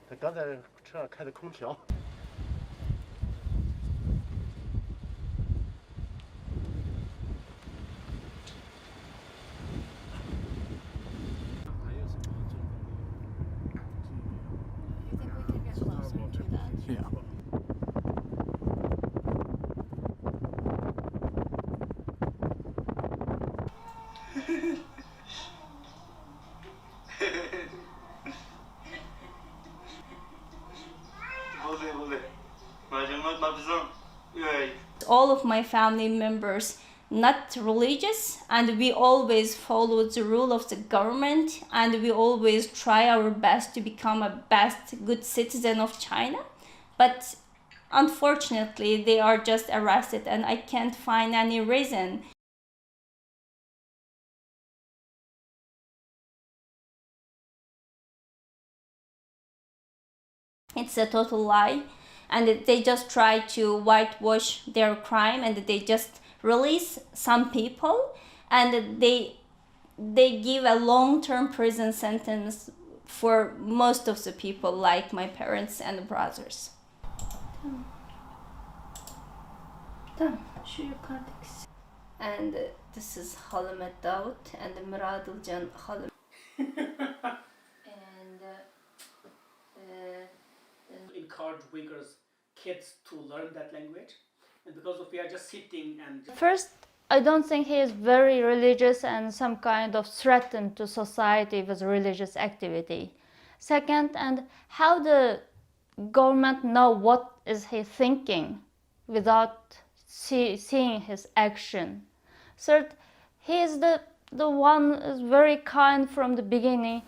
他刚才车上开的空调。All of my family members not religious, and we always follow the rule of the government, and we always try our best to become a good citizen of China. But unfortunately, they are just arrested, and I can't find any reason. It's a total lie, and they just try to whitewash their crime, and they just release some people, and they give a long-term prison sentence for most of the people, like my parents and brothers. And this is Halamet Davut and Muradiljan Halim. Encourage Uyghurs kids to learn that language, and because of we are just sitting and first, I don't think he is very religious and some kind of threatened to society with religious activity. Second, and how the government know what is he thinking without seeing his action. Third, he is the one is very kind from the beginning.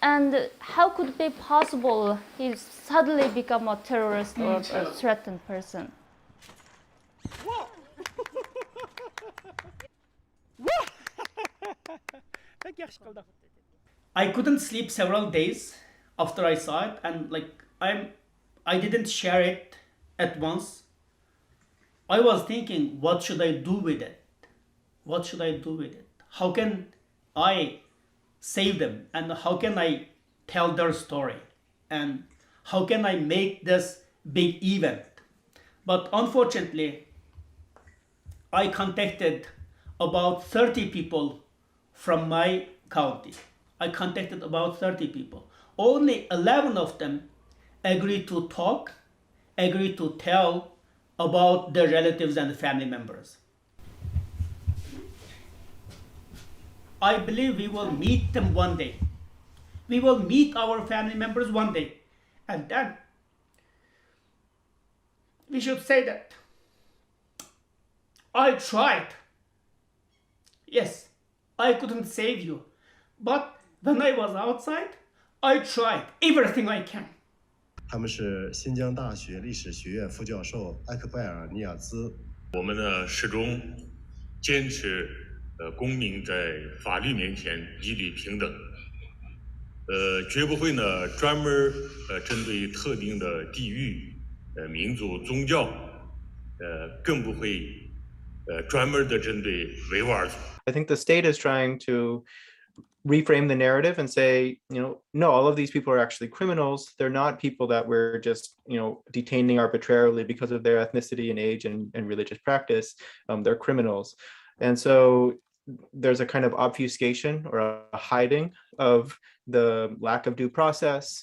And how could it be possible he suddenly become a terrorist or a threatened person? I couldn't sleep several days after I saw it, and I didn't share it at once. I was thinking, what should I do with it? What should I do with it? How can I save them, and how can I tell their story, and how can I make this big event? But unfortunately, I contacted about 30 people from my county. I contacted about 30 people. Only 11 of them agreed to talk, agreed to tell about their relatives and family members. I believe we will meet them one day. We will meet our family members one day. And then we should say that I tried. Yes, I couldn't save you. But when I was outside, I tried everything I can. 他们是新疆大学历史学院副教授埃克拜尔尼亚兹。我们呢始终坚持公民在法律面前一律平等，绝不会呢专门针对特定的地域、民族、宗教，更不会专门的针对维吾尔族。I think the state is trying to reframe the narrative and say, no, all of these people are actually criminals. They're not people that we're just, detaining arbitrarily because of their ethnicity and age and religious practice. They're criminals. And so there's a kind of obfuscation or a hiding of the lack of due process.